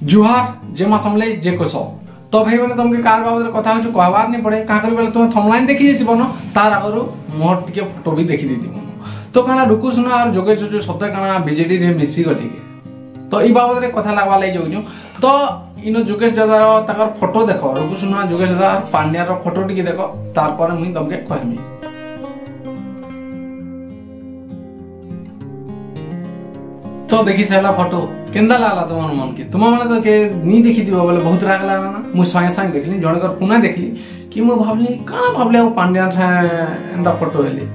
जुहार जे मा समले जे कोसो तो भाई मैंने तुमके कार बाबद कथा हो कहबार नहीं पड़े का करी तुम थमलाइन देखी देथिबो न तार आगरु मोर टिके फोटो भी देखी देथिबो तो काना रुकु सुना और जोगे जो सत्य काना बीजेडी रे मिसी गली के तो ई बाबद रे कथा लागवा लै जोजु तो इनो जोगेश दादा रो ताकर फोटो देखो रुकु सुना जोगेश दादा पांड्या रो फोटो टिके देखो तार पर मुई तुमके कहमी तो देखी साला फोटो केंदा लागला तुम मन के तुम माने तो के नी देखी दिबो बोले बहुत राग लागला ना मु संगे संगे देखली जणकर पुना देखली कि मु भाबली काना भाबले आ पांड्या से एंदा फोटो हेली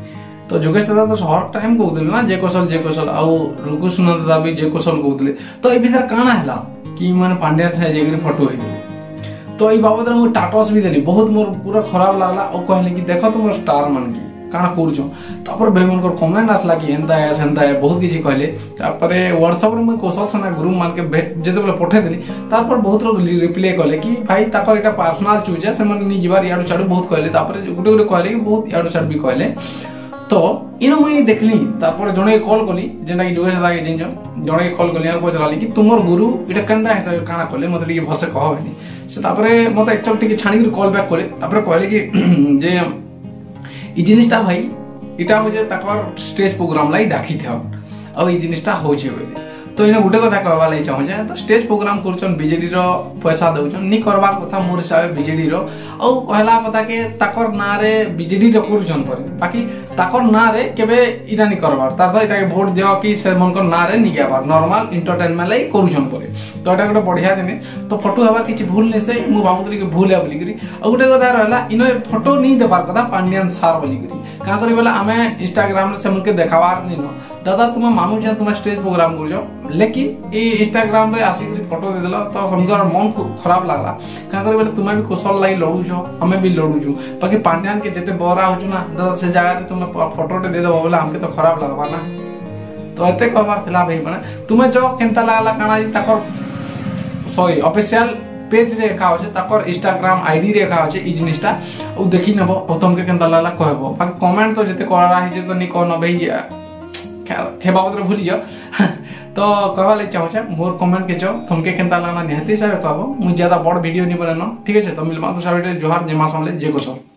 तो जोगेश दादा तो हर टाइम कहउतले ना जे कोसल आ रुकु सुना दादा भी जे कोसल कहउतले तो ए भीतर काना हला कि माने पांड्या से जेगरी फोटो हेली तो ई बाबत मु टाटस भी देली बहुत मोर पूरा खराब लागला और कहले कि देखो तुम स्टार मान की काना करछो तापर बेमन को कमेंट आसला कि एंता है सेंता है बहुत किछि कहले तापर व्हाट्सएप रे मैं कौशल सना ग्रुप मान के जेते बोले पठे देली तापर बहुत लोग रिप्लाई कहले कि भाई तापर एटा पर्सनल चूज है से मन नि जिबार याडू चाडू बहुत कहले तापर गुटे गुटे कहले कि बहुत याडू चाडू भी कहले तो इनो मुई देखली तापर जणे कॉल कली जेना कि जोगेश दादा के जिंजो जणे कॉल कली आ पचराली कि तुमर गुरु एटा केंदा है काना कहले मते टिके भलसे कहबेनी से तापर मते एक्चुअली टिके छाणी के कॉल बैक करे तापर कहले कि जे ई जिनिसटा भाई इटा हो जे तकर स्टेज प्रोग्राम लाई डाकी थे और ई जिनिसटा हो जे बोले तो इने गुटे कथा कहबा लाई चाहू जे तो स्टेज प्रोग्राम करछन बीजेडी रो पैसा दउछन नि करबार कथा मोर हिसाब बीजेडी रो और कहला कथा के तकर ना रे बीजेडी रो करछन पर बाकी तकर ना रे केबे इटा नि करबार तार तो इटा वोट दियो कि से मन को ना रे नि गेबार नॉर्मल एंटरटेनमेंट लाई करछन पर तो एटा गुटे बढ़िया जने तो फोटो हबार किछि भूल नै से मु बाबुतरी के भूल है बोली करी और गुटे कथा रहला इनो फोटो नि देबार कथा पांड्यान सार बोली करी का करी बोला हमें इंस्टाग्राम रे से मन के देखावार नि न दादा तुम मानु जे तुम स्टेज प्रोग्राम करजो लेकिन ए इंस्टाग्राम रे आसी फोटो दे देला तो हमकर मन खराब लागला का करे बोले तुम भी कुशल लाई लड़ू छो हमें भी लड़ू छु बाकी पांड्यान के जते बरा हो छु ना दादा से जगह रे तुम फोटो दे देबो बोले हमके तो खराब लागबा ना तो एते कहबार थिला भाई माने तुमे जो केनता लागला काना जी तकर सॉरी ऑफिशियल पेज रे का होचे तकर इंस्टाग्राम आईडी रे का होचे ई जिनिसटा ओ देखि नबो ओ तुमके केनता लागला कहबो बाकी कमेंट तो जते करा है जे तो नि कहनो भाई हे बाबत भूली जाओ तो कहवा ले चाहूँ मोर कमेंट के जाओ तुमके केनता लागला निहाती हिसाब कहबो मु ज्यादा बड़ वीडियो नहीं बनानो ठीक है तो मिलमा तो सब जोहार जे मा समले जे को सब।